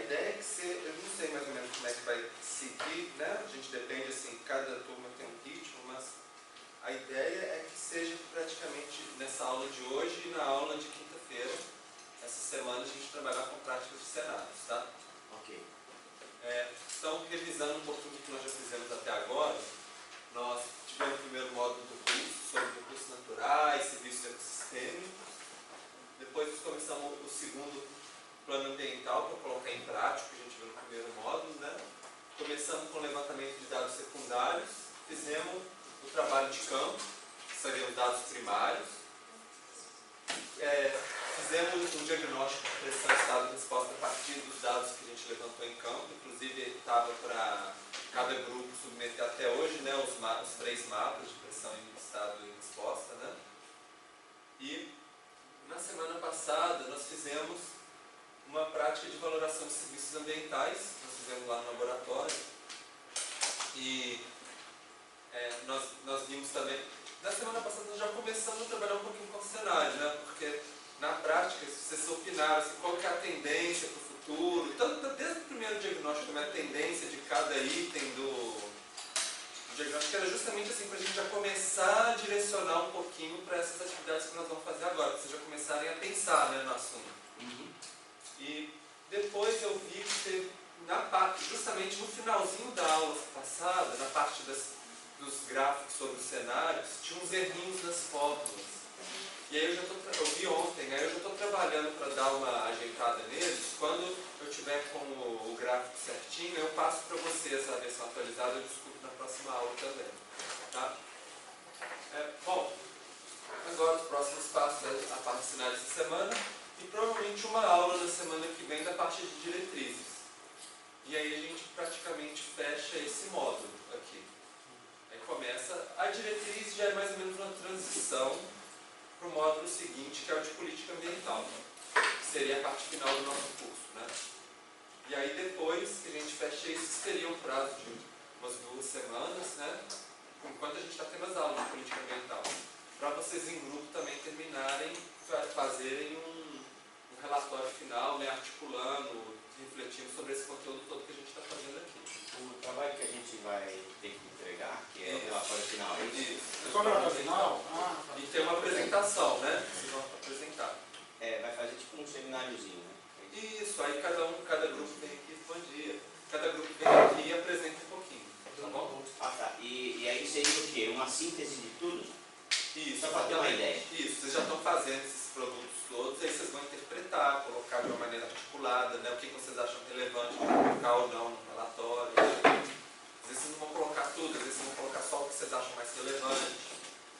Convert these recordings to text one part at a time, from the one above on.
ideia é que você, eu não sei mais ou menos como é que vai seguir, né? A gente depende, assim, cada turma tem um ritmo, mas a ideia é que seja praticamente nessa aula de hoje e na aula de quinta-feira, essa semana, a gente trabalhar com práticas de cenários, tá? Ok. Então, revisando um pouquinho do que nós já fizemos até agora, nós tivemos o primeiro módulo do curso sobre recursos naturais, serviços ecossistêmicos. Depois nós começamos o segundo plano ambiental para colocar em prática, que a gente viu no primeiro módulo, né? Começamos com o levantamento de dados secundários, fizemos o trabalho de campo, que seriam os dados primários. Fizemos um diagnóstico de pressão, estado e resposta a partir dos dados que a gente levantou em campo, inclusive estava para cada grupo submeter até hoje, né, os 3 mapas de pressão, estado e resposta, né? E na semana passada nós fizemos uma prática de valoração de serviços ambientais, nós fizemos lá no laboratório, e nós vimos também, na semana passada nós já começamos a trabalhar um pouquinho com o cenário, né? Porque na prática, vocês opinaram assim, qual que é a tendência para o futuro, tanto desde o primeiro diagnóstico, como é a tendência de cada item do diagnóstico, era justamente assim, para a gente já começar a direcionar um pouquinho para essas atividades que nós vamos fazer agora, para vocês já começarem a pensar, né, no assunto. E depois eu vi que teve, na parte, justamente no finalzinho da aula passada, na parte dos gráficos sobre os cenários, tinha uns errinhos nas fórmulas. E aí eu vi ontem, aí eu já estou trabalhando para dar uma ajeitada neles. Quando eu tiver com o gráfico certinho, eu passo para vocês a versão atualizada, eu discuto na próxima aula também. Tá? Bom, agora os próximos passos, a parte de cenários essa semana, e provavelmente uma aula na semana que vem da parte de diretrizes. E aí a gente praticamente fecha esse módulo aqui. Aí começa, a diretriz já é mais ou menos uma transição para o módulo seguinte, que é o de política ambiental, que seria a parte final do nosso curso, né? E aí depois que a gente fecha isso, teria um prazo de umas 2 semanas, né? Enquanto a gente está tendo as aulas de política ambiental, para vocês em grupo também terminarem, fazerem um relatório final, né? Articulando, refletindo sobre esse conteúdo todo que a gente está fazendo aqui. O trabalho que a gente vai ter que entregar, que é o relatório final, é isso? Isso. Só o relatório final? E tem uma apresentação, né? Vocês vão apresentar. Vai fazer tipo um semináriozinho, né? Isso, aí cada grupo vem aqui e expandia. Cada grupo vem aqui e apresenta um pouquinho, tá bom? Ah, tá. E aí seria o quê? Uma síntese de tudo? Isso, só para ter uma ideia. Isso, vocês já estão fazendo esses produtos todos, aí vocês vão interpretar, colocar de uma maneira articulada, né? O que vocês acham relevante de colocar ou não no relatório. Às vezes vocês não vão colocar tudo, às vezes vocês vão colocar só o que vocês acham mais relevante.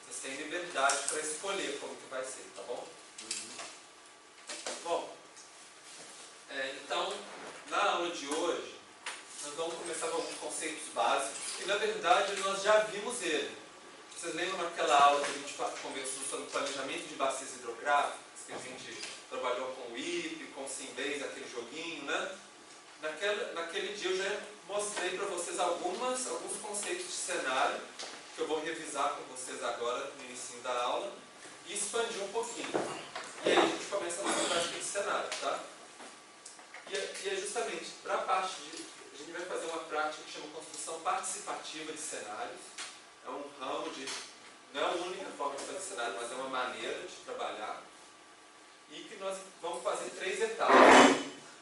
Vocês têm liberdade para escolher como que vai ser, tá bom? Bom, então, na aula de hoje, nós vamos começar com alguns conceitos básicos, que na verdade nós já vimos ele. Vocês lembram naquela aula que a gente conversou sobre o planejamento de bacias hidrográficas, que a gente trabalhou com o IP, com o Simbase, aquele joguinho, né? Naquele dia eu já mostrei para vocês alguns conceitos de cenário, que eu vou revisar com vocês agora no início da aula, e expandir um pouquinho. E aí a gente começa a nossa prática de cenário, tá? E é justamente para a parte de... A gente vai fazer uma prática que chama construção participativa de cenários. É um ramo de... Não é a única forma de fazer cenário, mas é uma maneira de trabalhar. E que nós vamos fazer 3 etapas.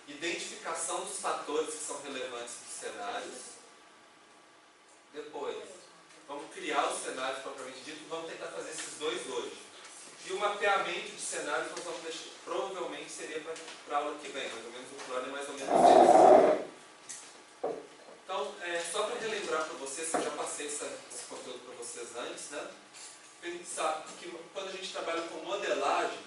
Identificação dos fatores que são relevantes dos cenários. Depois, vamos criar os cenários propriamente dito e vamos tentar fazer esses 2 hoje. E o mapeamento de cenários nós vamos deixar, provavelmente seria para a aula que vem, mais ou menos o plano é mais ou menos esse. Então, só para relembrar para vocês, eu já passei esse conteúdo para vocês antes, né? Pensar que quando a gente trabalha com modelagem,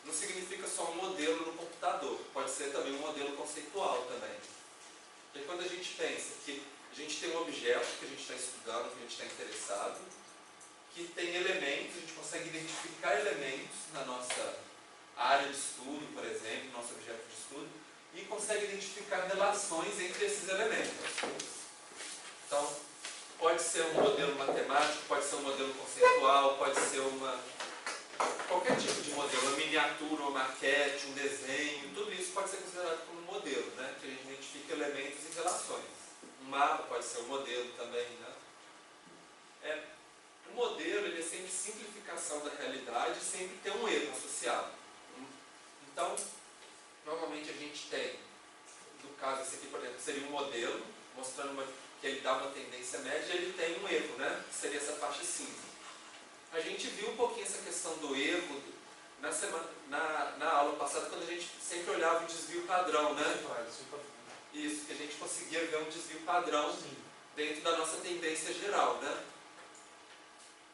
não significa só um modelo no computador, pode ser também um modelo conceitual também. Porque quando a gente pensa que a gente tem um objeto que a gente está estudando, que a gente está interessado, que tem elementos, a gente consegue identificar elementos na nossa área de estudo, por exemplo, nosso objeto de estudo, e consegue identificar relações entre esses elementos. Então, pode ser um modelo matemático, pode ser um modelo conceitual, pode ser qualquer tipo de modelo, uma mini miniatura, uma maquete, um desenho, tudo isso pode ser considerado como um modelo, né? Que a gente identifica elementos e relações. Um mapa pode ser um modelo também, né? O modelo ele é sempre simplificação da realidade e sempre tem um erro associado. Então, normalmente a gente tem, no caso esse aqui, por exemplo, seria um modelo, mostrando que ele dá uma tendência média, ele tem um erro, né? Que seria essa faixa cinza. A gente viu um pouquinho essa questão do erro na aula passada, quando a gente sempre olhava o desvio padrão, né? Isso, que a gente conseguia ver um desvio padrão dentro da nossa tendência geral, né?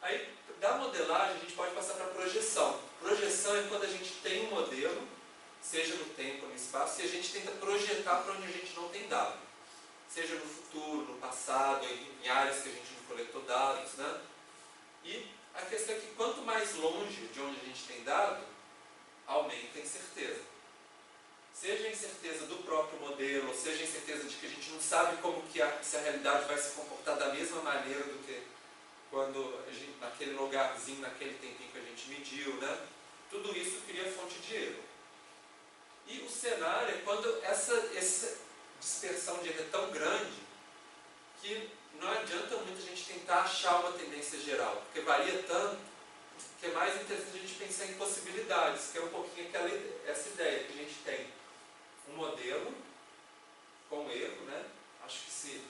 Aí, da modelagem, a gente pode passar para a projeção. Projeção é quando a gente tem um modelo, seja no tempo ou no espaço, e a gente tenta projetar para onde a gente não tem dado. Seja no futuro, no passado, em áreas que a gente não coletou dados, né? E a questão é que quanto mais longe de onde a gente tem dado, aumenta a incerteza. Seja a incerteza do próprio modelo, ou seja a incerteza de que a gente não sabe como que se a realidade vai se comportar da mesma maneira do que quando naquele lugarzinho, naquele tempinho que a gente mediu, né? Tudo isso cria fonte de erro. E o cenário é quando essa dispersão de erro é tão grande que não adianta muito a gente tentar achar uma tendência geral, porque varia tanto que é mais interessante a gente pensar em possibilidades, que é um pouquinho essa ideia que a gente tem um modelo com erro, né? Acho que se eu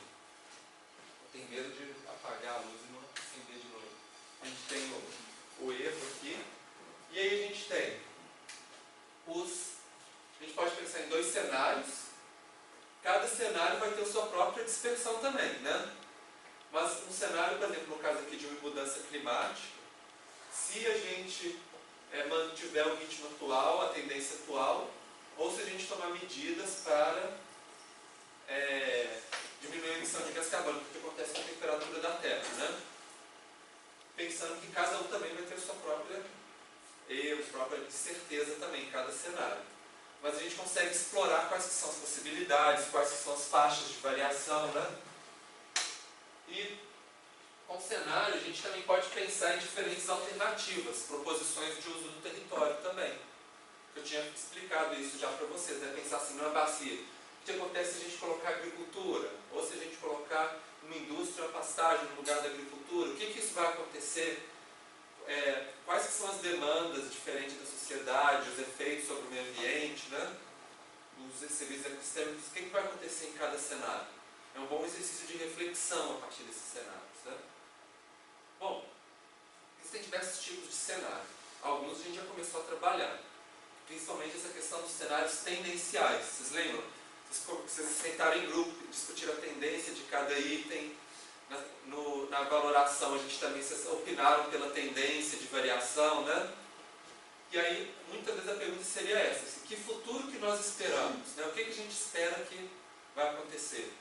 tenho medo de apagar a luz e não acender de novo. A gente tem o erro aqui, e aí a gente tem a gente pode pensar em dois cenários. Cada cenário vai ter a sua própria dispersão também, né? Mas um cenário, por exemplo, no caso aqui de uma mudança climática, se a gente mantiver o ritmo atual, a tendência atual, ou se a gente tomar medidas para diminuir a emissão de gás carbônico, que acontece com a temperatura da Terra, né? Pensando que cada um também vai ter sua própria própria certeza também em cada cenário. Mas a gente consegue explorar quais que são as possibilidades, quais que são as faixas de variação, né? E com o cenário a gente também pode pensar em diferentes alternativas, proposições de uso do território também. Eu tinha explicado isso já para vocês, né? Pensar assim, numa bacia. O que acontece se a gente colocar agricultura? Ou se a gente colocar uma indústria, uma pastagem no lugar da agricultura? O que isso vai acontecer? Quais que são as demandas diferentes da sociedade, os efeitos sobre o meio ambiente, né? Os serviços ecossistêmicos, o que vai acontecer em cada cenário? É um bom exercício de reflexão a partir desses cenários, né? Bom, existem diversos tipos de cenário. Alguns a gente já começou a trabalhar. Principalmente essa questão dos cenários tendenciais. Vocês lembram? Vocês sentaram em grupo, discutiram a tendência de cada item. Na valoração, a gente também opinaram pela tendência de variação, né? E aí, muitas vezes a pergunta seria essa: assim, que futuro que nós esperamos? Né? O que a gente espera que vai acontecer?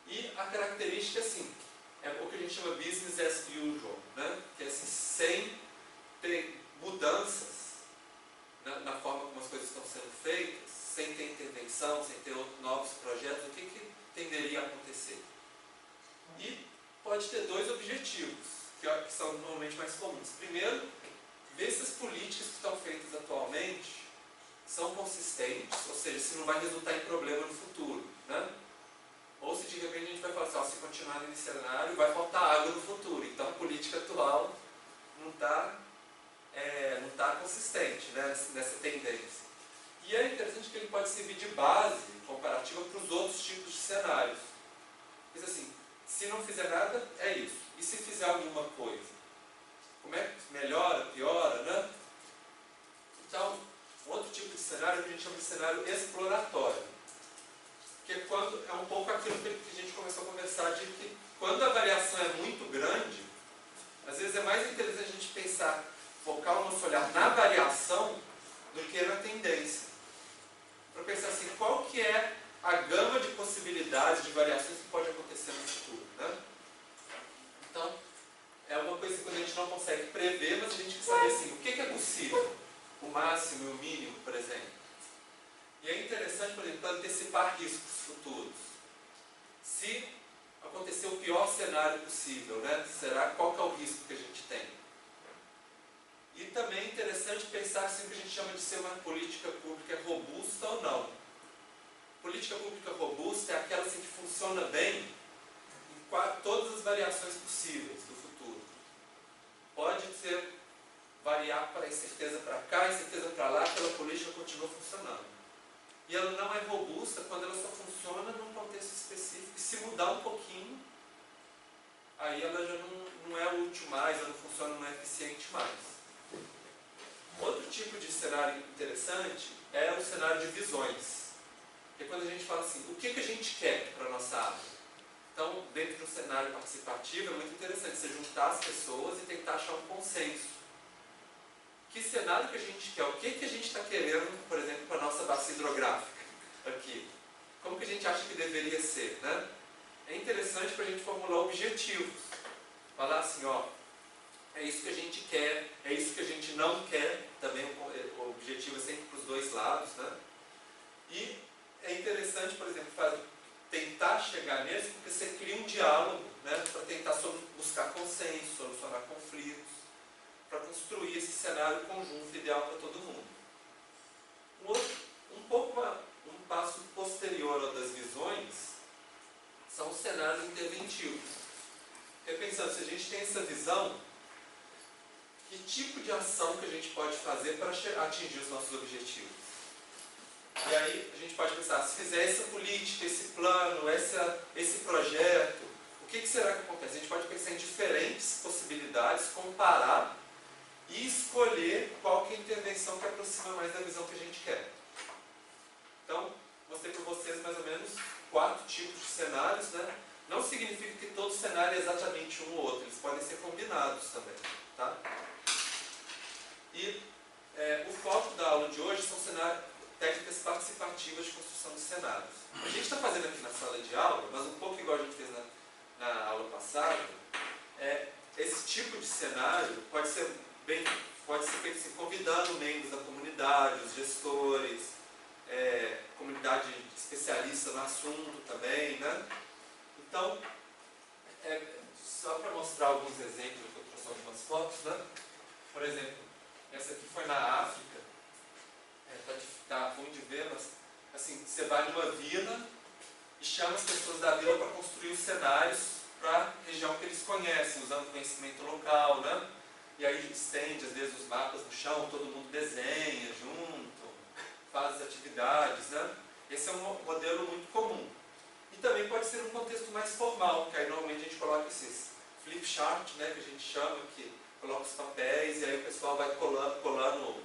E a característica, assim, é o que a gente chama business as usual, né? Que é assim, sem ter mudanças na forma como as coisas estão sendo feitas, sem ter intervenção, sem ter novos projetos, o que tenderia a acontecer? E pode ter dois objetivos, que são normalmente mais comuns. Primeiro, ver se as políticas que estão feitas atualmente são consistentes, ou seja, se não vai resultar em problema no futuro, né? Ou se de repente a gente vai falar assim, ó, se continuar nesse cenário, vai faltar água no futuro. Então a política atual não está consistente, né, nessa tendência. E é interessante que ele pode servir de base comparativa para os outros tipos de cenários. Diz assim, se não fizer nada, é isso. E se fizer alguma coisa? Como é que melhora, piora, né? Então, outro tipo de cenário que a gente chama de cenário exploratório. Que é quando é um pouco aquilo que a gente começou a conversar, de que quando a variação é muito grande, às vezes é mais interessante a gente pensar, focar o nosso olhar na variação do que na tendência. Para pensar assim, qual que é a gama de possibilidades de variações que pode acontecer no futuro, né? Então, é uma coisa que a gente não consegue prever, mas a gente quer saber assim, o que é possível? O máximo e o mínimo, por exemplo. E é interessante, por exemplo, antecipar riscos futuros. Se acontecer o pior cenário possível, né? Qual que é o risco que a gente tem? E também é interessante interessante pensar se o que a gente chama de ser uma política pública é robusta ou não. Política pública robusta é aquela assim, que funciona bem em todas as variações possíveis do futuro. Pode ser variar para incerteza para cá, incerteza para lá, aquela política continua funcionando. E ela não é robusta quando ela só funciona num contexto específico. E se mudar um pouquinho, aí ela já não é útil mais, ela não funciona, não é eficiente mais. Outro tipo de cenário interessante é o cenário de visões. Que é quando a gente fala assim, o que a gente quer para a nossa área? Então, dentro de um cenário participativo, é muito interessante você juntar as pessoas e tentar achar um consenso. Que cenário que a gente quer? O que a gente está querendo, por exemplo, para a nossa bacia hidrográfica aqui? Como que a gente acha que deveria ser, né? É interessante para a gente formular objetivos. Falar assim, ó, é isso que a gente quer, é isso que a gente não quer. Também o objetivo é sempre para os dois lados, né? E é interessante, por exemplo, tentar chegar nisso, porque você cria um diálogo, né, para tentar buscar consenso, solucionar conflitos, para construir esse cenário conjunto ideal para todo mundo. Um passo posterior ao das visões são os cenários interventivos. Porque pensando, se a gente tem essa visão, que tipo de ação que a gente pode fazer para atingir os nossos objetivos? E aí a gente pode pensar, se fizer essa política, esse plano, esse projeto, o que será que acontece? A gente pode pensar em diferentes possibilidades, comparar e escolher qual que é a intervenção que aproxima mais da visão que a gente quer. Então, mostrei para vocês mais ou menos 4 tipos de cenários, né? Não significa que todo cenário é exatamente um ou outro, eles podem ser combinados também, tá? E o foco da aula de hoje são técnicas participativas de construção de cenários. A gente está fazendo aqui na sala de aula, mas um pouco igual a gente fez na aula passada, esse tipo de cenário pode ser feito assim, convidando membros da comunidade, os gestores, comunidade especialista no assunto também, né? Então, só para mostrar alguns exemplos, eu trouxe algumas fotos, né? Por exemplo, essa aqui foi na África. Tá ruim de ver, mas assim, você vai numa vila e chama as pessoas da vila para construir os cenários para a região que eles conhecem, usando conhecimento local, né? E aí estende, às vezes, os mapas no chão, todo mundo desenha junto, faz as atividades, né? Esse é um modelo muito comum. E também pode ser um contexto mais formal, que aí normalmente a gente coloca esses flip chart, né, que a gente chama, que coloca os papéis e aí o pessoal vai colando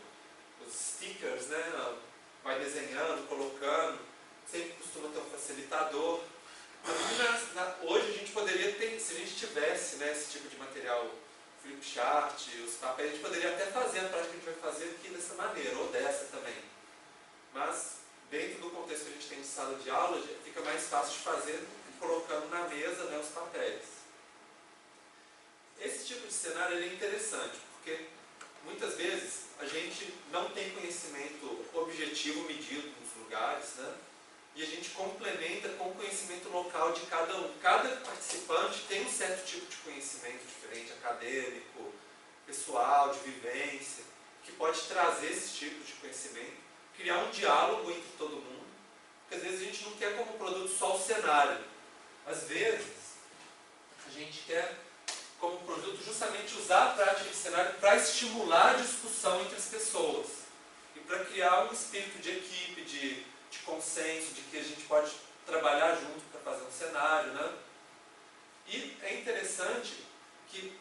os stickers, né? Vai desenhando, colocando, sempre costuma ter um facilitador. Hoje a gente poderia ter, se a gente tivesse, né, esse tipo de material, flipchart, os papéis, a gente poderia até fazer a prática que a gente vai fazer aqui dessa maneira, ou dessa também. Mas, dentro do contexto que a gente tem de sala de aula, fica mais fácil de fazer colocando na mesa, né, os papéis. Esse tipo de cenário ele é interessante, porque muitas vezes a gente não tem conhecimento objetivo medido nos lugares, né? E a gente complementa com o conhecimento local de cada um. Cada participante tem um certo tipo de conhecimento diferente, acadêmico, pessoal, de vivência, que pode trazer esse tipo de conhecimento, criar um diálogo entre todo mundo, porque às vezes a gente não quer como produto só o cenário. Às vezes, a gente quer como produto justamente usar a prática de cenário para estimular a discussão entre as pessoas e para criar um espírito de equipe, de consenso, de que a gente pode trabalhar junto para fazer um cenário, né? E é interessante que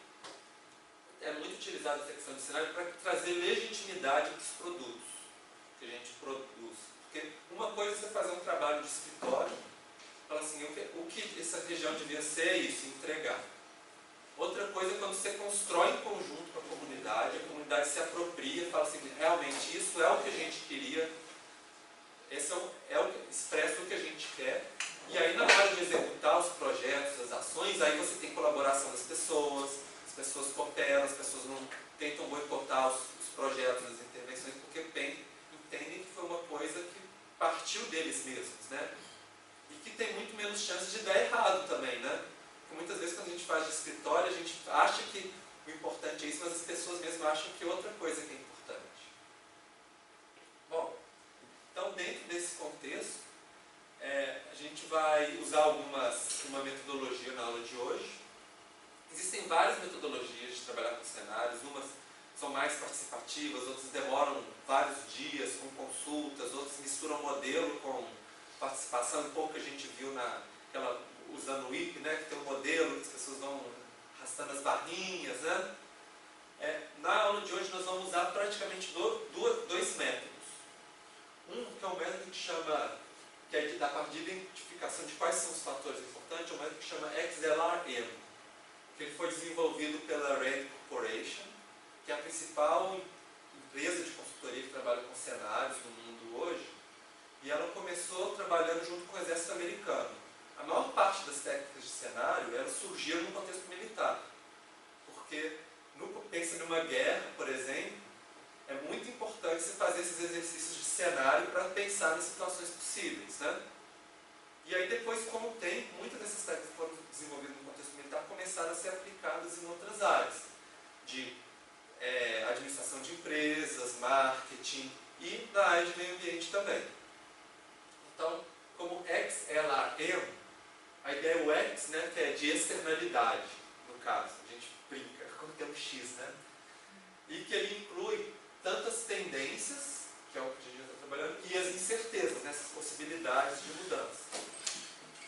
é muito utilizada essa questão de cenário para trazer legitimidade para os produtos que a gente produz. Porque uma coisa é você fazer um trabalho de escritório, falar assim, o que essa região devia ser é isso, entregar. Outra coisa é quando você constrói em conjunto com a comunidade se apropria, fala assim, realmente isso é o que a gente queria, esse é o que expressa o que a gente quer, e aí na hora de executar os projetos, as ações, aí você tem colaboração das pessoas, as pessoas cooperam, as pessoas não tentam boicotar os projetos, as intervenções, porque entendem que foi uma coisa que partiu deles mesmos, né? E que tem muito menos chance de dar errado também, né? Porque muitas vezes quando a gente faz de escritório, a gente acha que o importante é isso, mas as pessoas mesmo acham que outra coisa que é importante. são mais participativas, outras demoram vários dias com consultas, outras misturam modelo com participação, um pouco que a gente viu usando o IP, né, que tem um modelo que as pessoas vão arrastando as barrinhas, né? Na aula de hoje nós vamos usar praticamente dois métodos. Um que é um método que é da parte de identificação de quais são os fatores importantes, é um método que chama XLRM, que ele foi desenvolvido pela Rand Corporation, que é a principal empresa de consultoria que trabalha com cenários no mundo hoje, e ela começou trabalhando junto com o exército americano. A maior parte das técnicas de cenário surgiram no contexto militar, porque pensa numa guerra, por exemplo, é muito importante você fazer esses exercícios de cenário para pensar nas situações possíveis, né? E aí depois, com o tempo, muitas dessas técnicas que foram desenvolvidas no contexto militar começaram a ser aplicadas em outras áreas, de administração de empresas, marketing e na área de meio ambiente também. Então, como XLRM, a ideia é o X, né, que é de externalidade, no caso, a gente brinca com o termo X, né? E que ele inclui tantas tendências, que é o que a gente já está trabalhando, e as incertezas, né, essas possibilidades de mudança.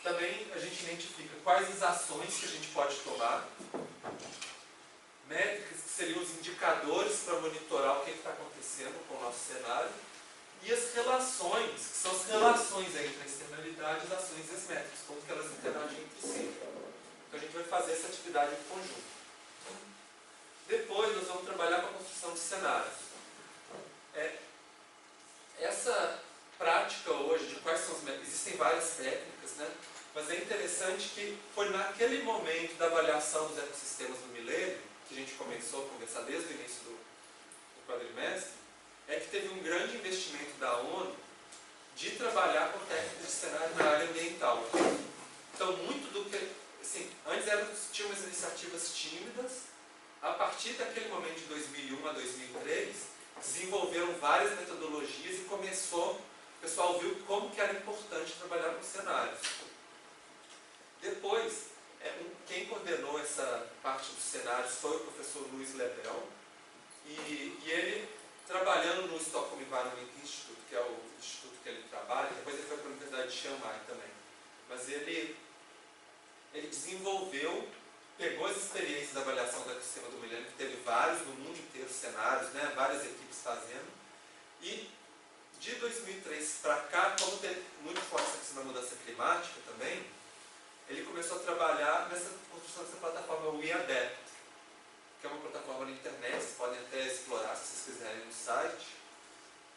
Também a gente identifica quais as ações que a gente pode tomar, métricas que seriam os indicadores para monitorar o que está acontecendo com o nosso cenário, e as relações, que são as relações entre a externalidade, as ações e as métricas, como que elas interagem entre si. Então a gente vai fazer essa atividade em conjunto. Depois nós vamos trabalhar com a construção de cenários. Essa prática hoje, de quais são os métodos, existem várias técnicas, né? Mas é interessante que foi naquele momento da avaliação dos ecossistemas do milênio, que a gente começou a conversar desde o início do quadrimestre, que teve um grande investimento da ONU de trabalhar com técnicas de cenário na área ambiental. Então, muito do que... Assim, antes tinha umas iniciativas tímidas, a partir daquele momento de 2001 a 2003, desenvolveram várias metodologias e o pessoal viu como que era importante trabalhar com cenários. Depois, quem coordenou essa parte dos cenários foi o professor Luiz Lebel, e ele, trabalhando no Stockholm Environment Institute, que é o instituto que ele trabalha, depois ele foi para a Universidade de Chiang Mai também, mas ele desenvolveu, pegou as experiências da avaliação do ecossistema do milênio, que teve vários no mundo inteiro cenários, né, várias equipes fazendo, e de 2003 para cá, como tem muito forte essa questão da mudança climática também, ele começou a trabalhar nessa construção dessa plataforma WeAdapt, que é uma plataforma na internet, vocês podem até explorar se vocês quiserem no site,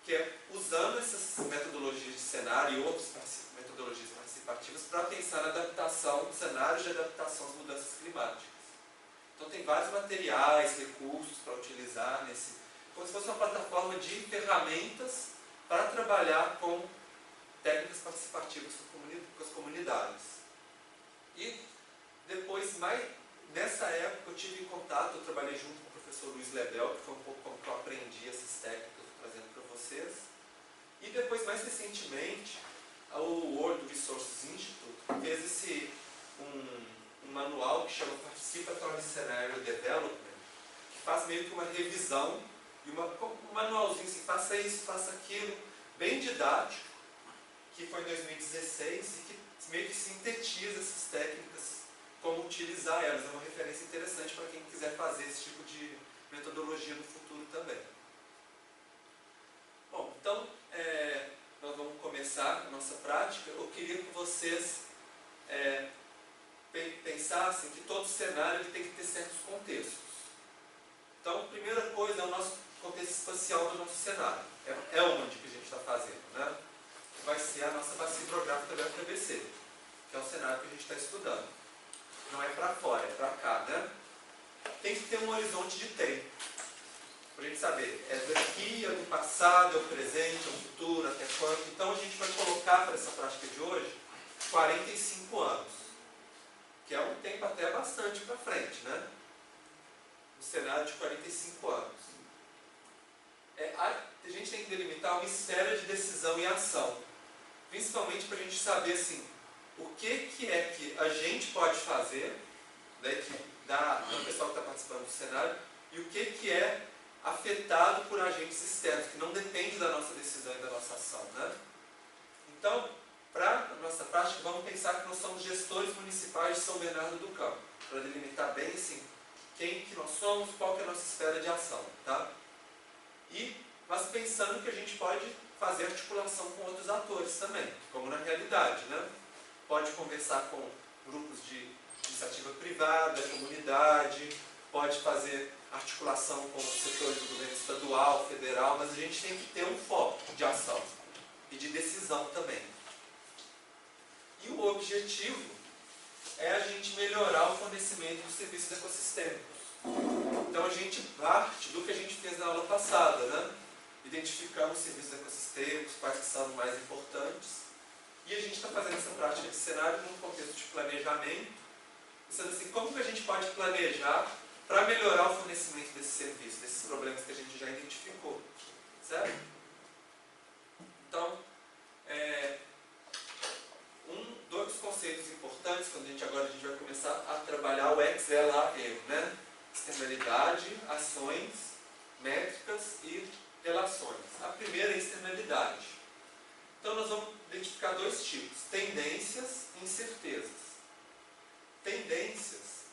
que é usando essas metodologias de cenário e outras metodologias participativas para pensar na adaptação, cenários de adaptação às mudanças climáticas. Então tem vários materiais, recursos para utilizar como se fosse uma plataforma de ferramentas para trabalhar com técnicas participativas com as comunidades. E depois, nessa época, eu tive contato, eu trabalhei junto com o professor Luiz Lebel, que foi um pouco como que eu aprendi essas técnicas que eu estou trazendo para vocês. E depois, mais recentemente, o World Resources Institute fez um manual que chama Participatory Scenario Development, que faz meio que uma revisão e um manualzinho assim, faça isso, faça aquilo, bem didático, que foi em 2016 e que meio que sintetiza essas técnicas, como utilizar elas. É uma referência interessante para quem quiser fazer esse tipo de metodologia no futuro também. Bom, então, nós vamos começar a nossa prática. Eu queria que vocês pensassem que todo cenário tem que ter certos contextos. Então, a primeira coisa é o nosso contexto espacial do nosso cenário. É onde que a gente está fazendo, né? Vai ser a nossa bacia hidrográfica da UFABC, que é o cenário que a gente está estudando. Não é para fora, é para cá, né? Tem que ter um horizonte de tempo, para a gente saber, é daqui, é do passado, é o presente, é o futuro, até quanto. Então a gente vai colocar para essa prática de hoje 45 anos, que é um tempo até bastante para frente, né? Um cenário de 45 anos. A gente tem que delimitar uma esfera de decisão e ação, principalmente para a gente saber assim, o que é que a gente pode fazer, né, do pessoal que está participando do cenário, e o que é a afetado por agentes externos, que não depende da nossa decisão e da nossa ação, né? Então, para a nossa prática, vamos pensar que nós somos gestores municipais de São Bernardo do Campo, para delimitar bem assim, quem que nós somos, qual que é a nossa esfera de ação, tá? Mas pensando que a gente pode fazer articulação com outros atores também, como na realidade, né? Pode conversar com grupos de iniciativa privada, comunidade, pode fazer articulação com os setores do governo estadual, federal, mas a gente tem que ter um foco de ação e de decisão também. E o objetivo é a gente melhorar o fornecimento dos serviços ecossistêmicos. Então a gente parte do que a gente fez na aula passada, né? Identificamos os serviços ecossistêmicos, quais que são os mais importantes, e a gente está fazendo essa prática de cenário num contexto de planejamento, pensando assim, como que a gente pode planejar para melhorar o fornecimento desses serviços, desses problemas que a gente já identificou, certo? Então, dois conceitos importantes, quando agora a gente vai começar a trabalhar o XLAE, né? Externalidade, ações, métricas e relações. A primeira é a externalidade. Então nós vamos identificar dois tipos, tendências e incertezas. Tendências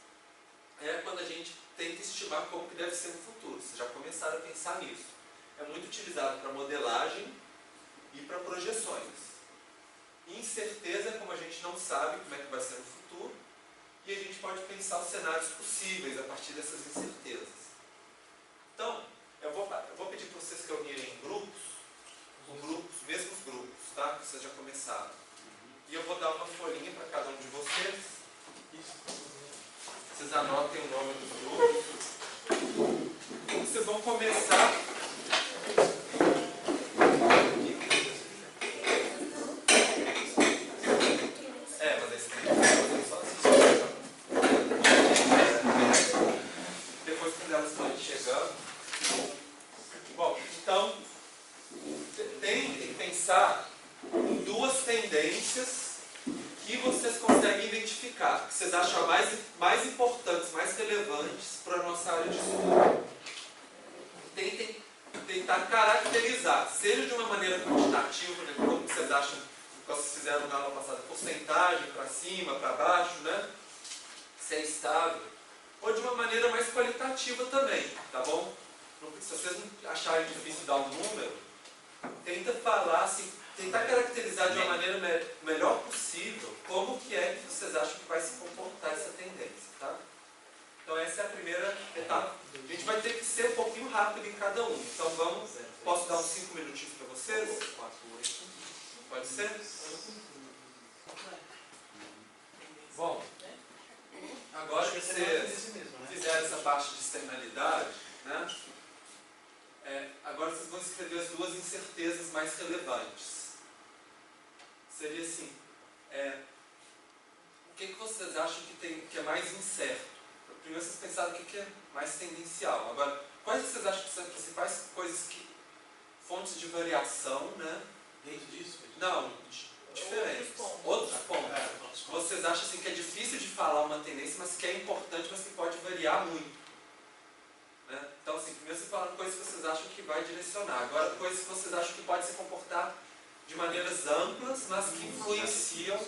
é quando a gente tenta estimar como que deve ser no futuro. Vocês já começaram a pensar nisso. É muito utilizado para modelagem e para projeções. Incerteza é como a gente não sabe como é que vai ser no futuro, e a gente pode pensar os cenários possíveis a partir dessas incertezas. Então, eu vou pedir para vocês reunirem em grupos, os mesmos grupos, tá? Que vocês já começaram. E eu vou dar uma folhinha para cada um de vocês. Vocês anotem o nome dos grupos. Vocês vão começar. Que vocês acham mais importantes, mais relevantes para a nossa área de estudo. Tentem tentar caracterizar, seja de uma maneira quantitativa, né, como vocês acham que vocês fizeram na aula passada, porcentagem para cima, para baixo, né, se é estável, ou de uma maneira mais qualitativa também, tá bom? Se vocês não acharem difícil dar um número, tenta falar assim, tentar caracterizar de uma maneira melhor possível como que é que vocês acham que vai se comportar essa tendência, tá? Então essa é a primeira etapa. A gente vai ter que ser um pouquinho rápido em cada um. Então vamos, posso dar uns 5 minutinhos para vocês? Pode ser? Bom, agora que vocês fizeram essa parte de externalidade, né? Agora vocês vão escrever as duas incertezas mais relevantes. Seria assim, o que vocês acham que é mais incerto? Primeiro vocês pensaram o que é mais tendencial. Agora, quais vocês acham que são as principais coisas fontes de variação, né? Dentro disso? Não, diferentes. Outros pontos. Vocês acham assim, que é difícil de falar uma tendência, mas que é importante, mas que pode variar muito. Né? Então, assim, primeiro vocês falaram coisas que vocês acham que vai direcionar. Agora, coisas que vocês acham que pode se comportar de maneiras amplas, mas que influenciam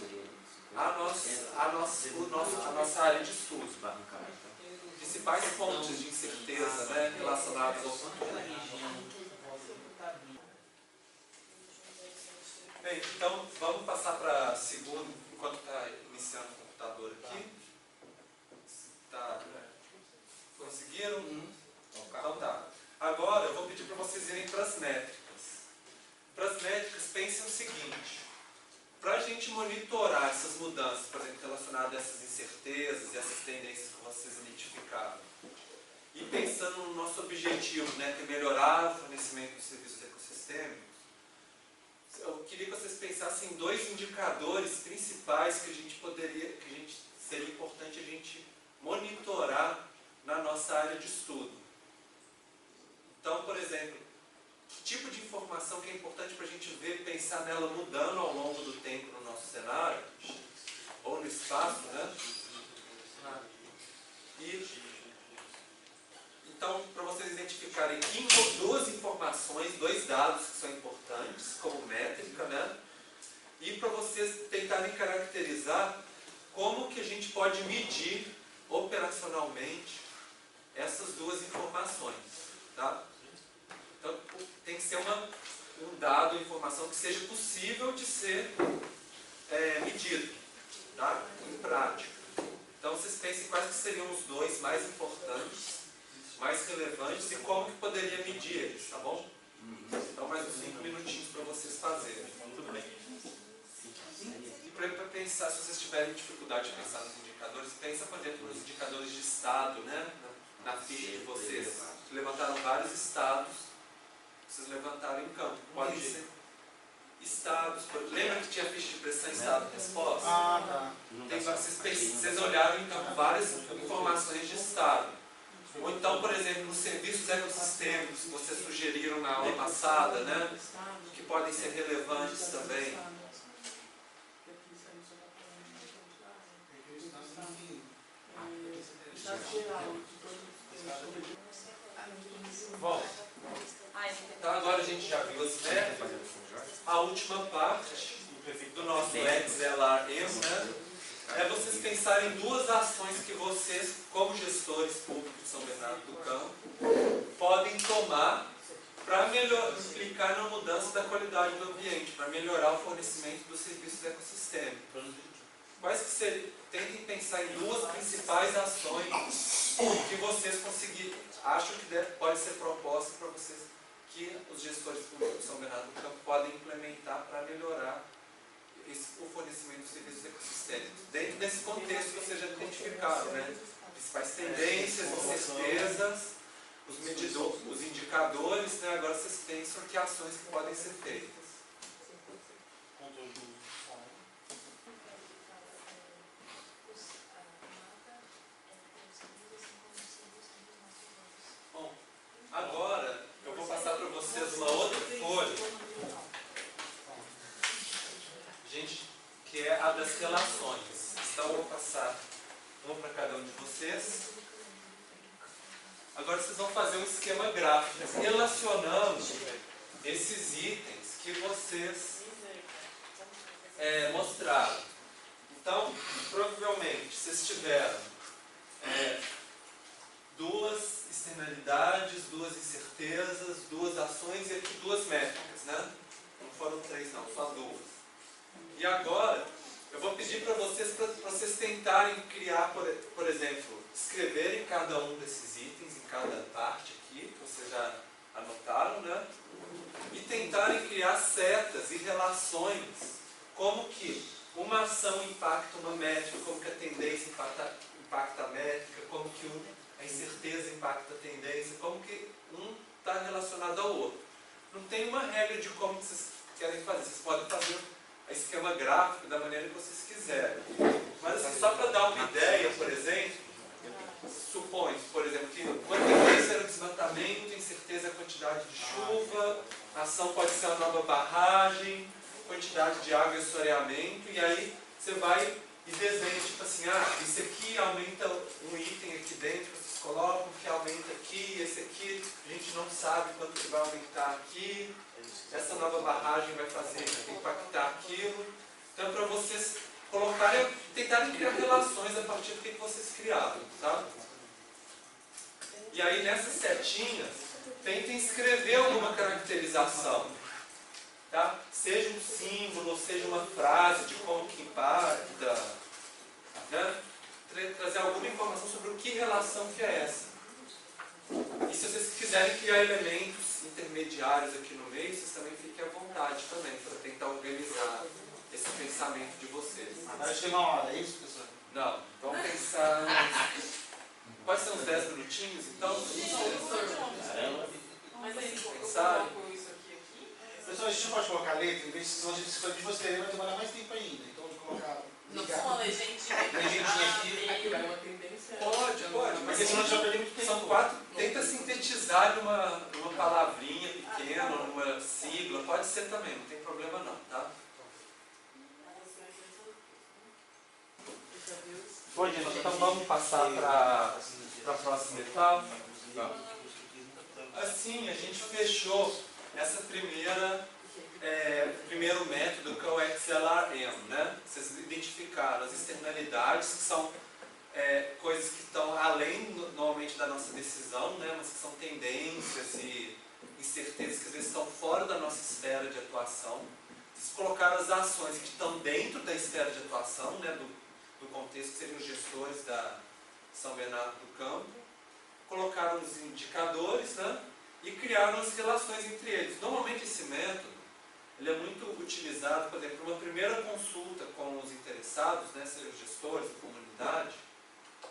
a nossa área de estudo. Principais fontes de incerteza, né, relacionadas ao futuro. Bem, então vamos passar para segundo, enquanto está iniciando o computador aqui. Tá. Conseguiram? Então tá. Agora eu vou pedir para vocês irem para as métricas. Para as métricas, pensem o seguinte: para a gente monitorar essas mudanças, por exemplo, relacionadas a essas incertezas e essas tendências que vocês identificaram, e pensando no nosso objetivo, né, que é melhorar o fornecimento dos serviços ecossistêmicos, eu queria que vocês pensassem em dois indicadores principais que seria importante a gente monitorar na nossa área de estudo. Então, por exemplo, que tipo de informação que é importante para a gente ver, pensar nela mudando ao longo do tempo no nosso cenário, ou no espaço, né? Então, para vocês identificarem que dois dados que são importantes, como métrica, né? E para vocês tentarem caracterizar como que a gente pode medir operacionalmente essas duas informações, tá? Então, tem que ser um dado, uma informação que seja possível de ser medido, tá? Em prática. Então, vocês pensem quais que seriam os dois mais importantes, mais relevantes e como que poderia medir eles, tá bom? Então, mais uns 5 minutinhos para vocês fazerem. Tudo bem? E para pensar, se vocês tiverem dificuldade de pensar nos indicadores, pensa, por exemplo, nos indicadores de estado, né? Na ficha de vocês. Levantaram vários estados, vocês levantaram em campo. Podem ser estados. Lembra que tinha ficha de pressão, estado e resposta? Ah, tá. Vocês olharam em campo várias informações de estado. Ou então, por exemplo, nos serviços ecossistêmicos que vocês sugeriram na aula passada, né? Que podem ser relevantes também. Bom, então agora a gente já viu as métricas. A última parte do nosso XLR-EMO, né? É vocês pensarem em duas ações que vocês, como gestores públicos de São Bernardo do Campo, podem tomar para implicar na mudança da qualidade do ambiente, para melhorar o fornecimento dos serviços ecossistêmicos. Quais que seriam? Tentem pensar em duas principais ações que vocês acham que pode ser proposta para vocês, que os gestores públicos de São Bernardo do Campo podem implementar para melhorar o fornecimento dos serviços ecossistêmicos. Dentro desse contexto que vocês já identificaram, né? Principais tendências, incertezas, os indicadores, né? Agora vocês pensam que ações que podem ser feitas. Bom, agora eu vou passar para vocês uma outra folha, que é a das relações. Então eu vou passar uma para cada um de vocês. Agora vocês vão fazer um esquema gráfico relacionando esses itens que vocês mostraram. Então, provavelmente, vocês tiveram duas externalidades, duas incertezas, duas ações e aqui duas métricas, né? Não foram três não, só duas. E agora, eu vou pedir para vocês tentarem criar, por exemplo, escreverem cada um desses itens, em cada parte aqui, que vocês já anotaram, né? E tentarem criar setas e relações, como que uma ação impacta uma métrica, como que a tendência impacta a métrica, como que a incerteza impacta a tendência, como que um está relacionado ao outro. Não tem uma regra de como vocês querem fazer, vocês podem fazer esquema gráfico da maneira que vocês quiserem. Mas assim, só para dar uma ideia, por exemplo, supõe, por exemplo, que uma tendência era o desmatamento, incerteza é a quantidade de chuva, a ação pode ser uma nova barragem, quantidade de água e assoreamento, e aí você vai e desenha, tipo assim, esse aqui aumenta um item aqui dentro, vocês colocam, que aumenta aqui, esse aqui a gente não sabe quanto que vai aumentar aqui, essa nova barragem vai impactar aquilo. Então, para vocês colocarem, tentarem criar relações a partir do que vocês criaram, tá? E aí, nessas setinhas, tentem escrever alguma caracterização, tá? Seja um símbolo, seja uma frase de como que impacta, né? Trazer alguma informação sobre o que relação que é essa. E se vocês quiserem criar elementos intermediários aqui no meio, vocês também fiquem à vontade também, para tentar organizar esse pensamento de vocês. Agora chega uma hora, é isso, professor? Não, vamos pensar... Pode ser uns 10 minutinhos, então? Mas aí, Pensar. Pessoal, a gente não pode colocar letra, em vez de se a gente escolher de você, vai demorar mais tempo ainda. Então, vou colocar... não precisa uma legendinha. Legendinha aqui. Uma tendência. Pode, mas Porque senão a gente vai perder muito tempo. são 4. Tenta sintetizar numa palavrinha pequena, numa sigla, pode ser também, não tem problema não, tá? Bom, gente, então vamos passar para a próxima etapa. Assim, a gente fechou essa primeiro método, que é o XLRM, né? Vocês identificaram as externalidades, que são coisas que estão além, normalmente, da nossa decisão, né? Mas que são tendências e incertezas que às vezes estão fora da nossa esfera de atuação. Vocês colocaram as ações que estão dentro da esfera de atuação, né? Do contexto, que seriam os gestores da São Bernardo do Campo. Colocaram os indicadores, né? E criaram as relações entre eles. Normalmente esse método ele é muito utilizado, por exemplo, numa primeira consulta com os interessados, né, sejam os gestores, a comunidade,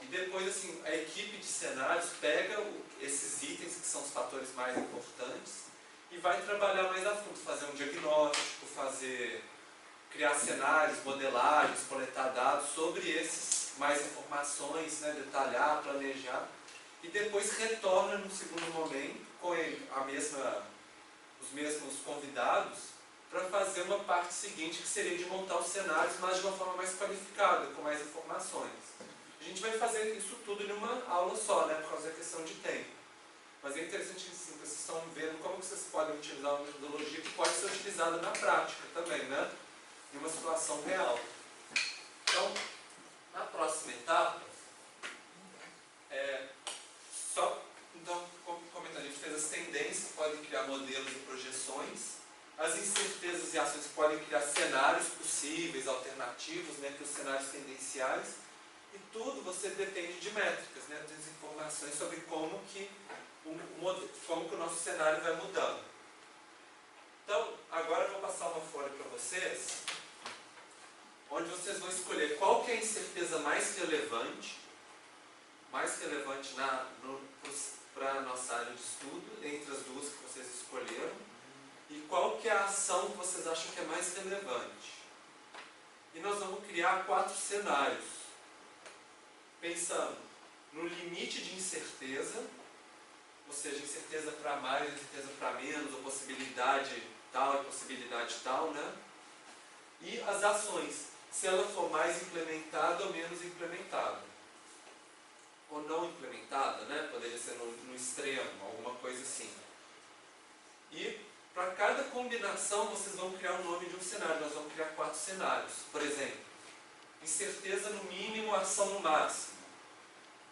e depois assim, a equipe de cenários pega esses itens que são os fatores mais importantes e vai trabalhar mais a fundo, fazer um diagnóstico, criar cenários, modelagens, coletar dados sobre esses, mais informações, né, detalhar, planejar, e depois retorna no segundo momento com os mesmos convidados para fazer uma parte seguinte, que seria de montar os cenários, mas de uma forma mais qualificada, com mais informações. A gente vai fazer isso tudo em uma aula só, né, por causa da questão de tempo. Mas é interessante assim, que vocês estão vendo como que vocês podem utilizar uma metodologia que pode ser utilizada na prática também, né, em uma situação real. Então, na próxima etapa, comentando, a gente fez as tendências que podem criar modelos e projeções, as incertezas e ações que podem criar cenários possíveis, alternativos, né, para os cenários tendenciais, e tudo você depende de métricas, né, de informações sobre como que o nosso cenário vai mudando. Então, agora eu vou passar uma folha para vocês, onde vocês vão escolher qual que é a incerteza mais relevante para a nossa área de estudo, entre as duas que vocês escolheram, e qual que é a ação que vocês acham que é mais relevante. E nós vamos criar 4 cenários, pensando no limite de incerteza, ou seja, incerteza para mais, incerteza para menos, ou possibilidade tal e possibilidade tal, né? E as ações, se ela for mais implementada ou menos implementada. Ou não implementada, né? Poderia ser no extremo, alguma coisa assim. E para cada combinação vocês vão criar o nome de um cenário. Nós vamos criar 4 cenários. Por exemplo, incerteza no mínimo, ação no máximo.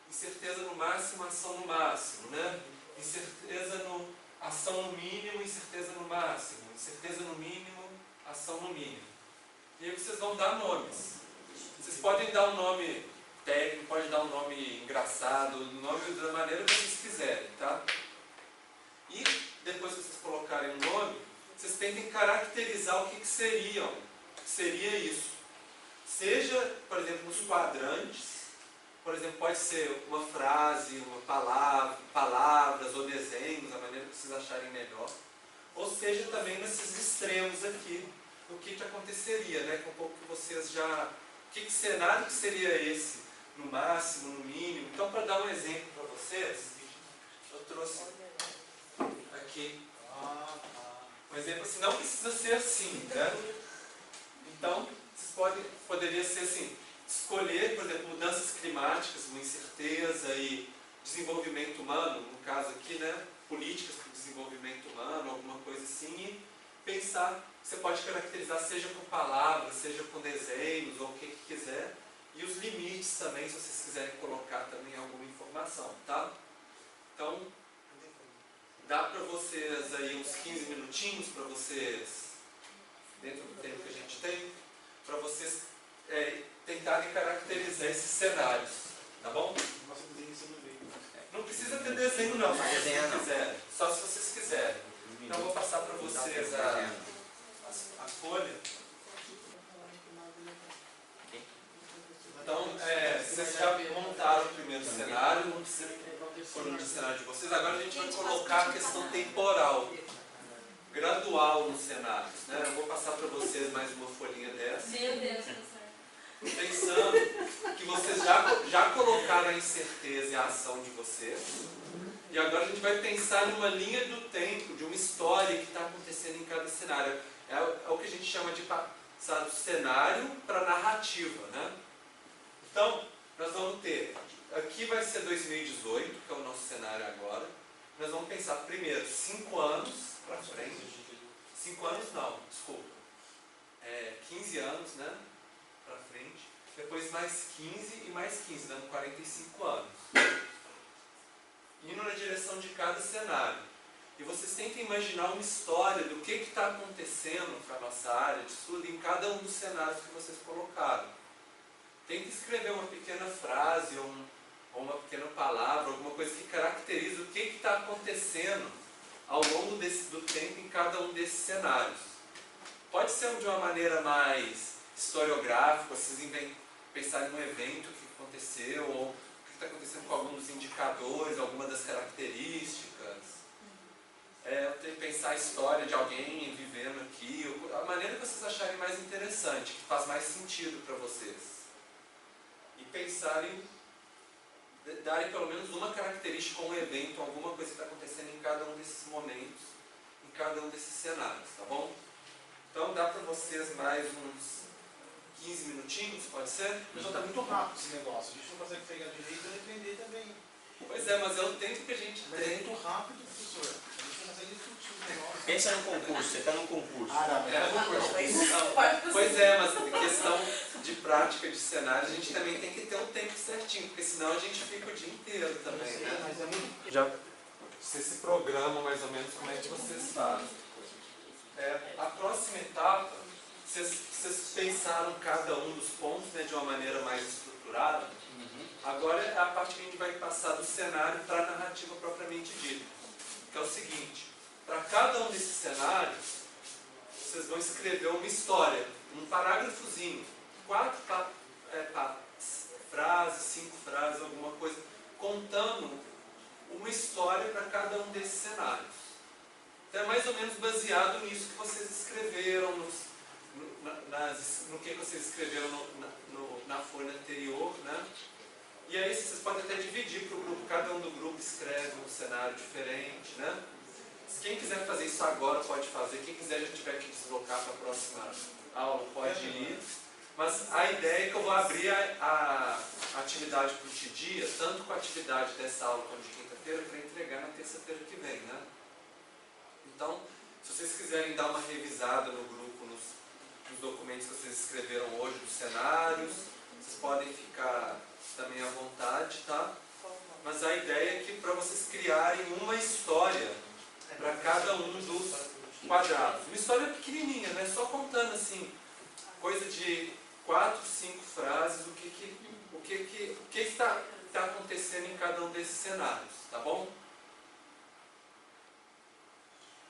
Incerteza no máximo, ação no máximo, né? Incerteza no ação no mínimo, incerteza no máximo. Incerteza no mínimo, ação no mínimo. E aí vocês vão dar nomes. Vocês podem dar um nome técnico, pode dar um nome engraçado, o nome da maneira que vocês quiserem, tá? E depois que vocês colocarem um nome, vocês tentem caracterizar o que seria isso. Seja, por exemplo, nos quadrantes, por exemplo, pode ser uma frase, uma palavra, palavras ou desenhos, a maneira que vocês acharem melhor. Ou seja, também nesses extremos aqui, o que aconteceria, né? Com um pouco que vocês já... Que cenário que seria esse? No máximo, no mínimo. Então, para dar um exemplo para vocês, eu trouxe aqui um exemplo assim, não precisa ser assim, né? Então, vocês poderia ser assim, escolher, por exemplo, mudanças climáticas, uma incerteza e desenvolvimento humano, no caso aqui, né? Políticas para o desenvolvimento humano, alguma coisa assim, e pensar, você pode caracterizar seja com palavras, seja com desenhos, ou o que quiser, e os limites também, se vocês quiserem colocar também alguma informação, tá? Então, dá para vocês aí uns 15 minutinhos para vocês, dentro do tempo que a gente tem, para vocês tentarem caracterizar esses cenários, tá bom? Nossa, desenho isso não veio. Não precisa ter desenho não, mas se Desenho vocês não. quiserem, só se vocês quiserem. Então, eu vou passar para vocês a folha. Então, vocês já montaram o primeiro cenário, não precisa pôr um cenário de vocês. Agora a gente vai colocar a questão temporal, gradual nos cenários, né? Eu vou passar para vocês mais uma folhinha dessa. Meu Deus, Pensando que vocês já colocaram a incerteza e a ação de vocês. E agora a gente vai pensar numa linha do tempo, de uma história que está acontecendo em cada cenário. É o que a gente chama de passar do cenário para a narrativa, né? Então, nós vamos ter, aqui vai ser 2018, que é o nosso cenário agora. Nós vamos pensar primeiro 5 anos para frente. mais 15 e mais 15, dando 45 anos. Indo na direção de cada cenário. E vocês tentem imaginar uma história do que está acontecendo com a nossa área de estudo em cada um dos cenários que vocês colocaram. Tenta escrever uma pequena frase ou uma pequena palavra, alguma coisa que caracteriza o que está acontecendo ao longo do tempo em cada um desses cenários. Pode ser de uma maneira mais historiográfica, vocês pensarem num evento que aconteceu, ou o que está acontecendo com algum dos indicadores, alguma das características. Pensar a história de alguém vivendo aqui, a maneira que vocês acharem mais interessante, que faz mais sentido para vocês. E pensarem, darem pelo menos uma característica, um evento, alguma coisa que está acontecendo em cada um desses momentos, em cada um desses cenários, tá bom? Então dá para vocês mais uns 15 minutinhos, pode ser? Mas já está muito rápido esse negócio. A gente não consegue pegar direito e entender também. Pois é, mas é o tempo que a gente Mas é tem. muito rápido, professor. A gente não consegue discutir o negócio. Pensa no concurso, você está num concurso. Ah, não, É, concurso. Pois é, mas em questão de prática de cenário, a gente também tem que ter um tempo certinho, porque senão a gente fica o dia inteiro também, né? Mas é muito... Já vocês se programam mais ou menos como é que vocês fazem. A próxima etapa, vocês pensaram cada um dos pontos, né, de uma maneira mais estruturada. Agora é a parte que a gente vai passar do cenário para a narrativa propriamente dita. Que é o seguinte, para cada um desses cenários, vocês vão escrever uma história, um parágrafozinho, 4 frases, 5 frases, alguma coisa, contando uma história para cada um desses cenários. Então é mais ou menos baseado nisso que vocês escreveram, no que vocês escreveram na folha anterior, né? E aí vocês podem até dividir para o grupo, cada um do grupo escreve um cenário diferente, né? Quem quiser fazer isso agora pode fazer, quem quiser já tiver que deslocar para a próxima aula pode ir. Mas a ideia é que eu vou abrir a atividade para o dia, tanto com a atividade dessa aula como de quinta-feira, para entregar na terça-feira que vem, né? Então, se vocês quiserem dar uma revisada no grupo, nos documentos que vocês escreveram hoje, dos cenários, vocês podem ficar também à vontade, tá? Mas a ideia é que para vocês criarem uma história para cada um dos quadrados. Uma história pequenininha, né? Só contando assim, coisa de 4, 5 frases, o que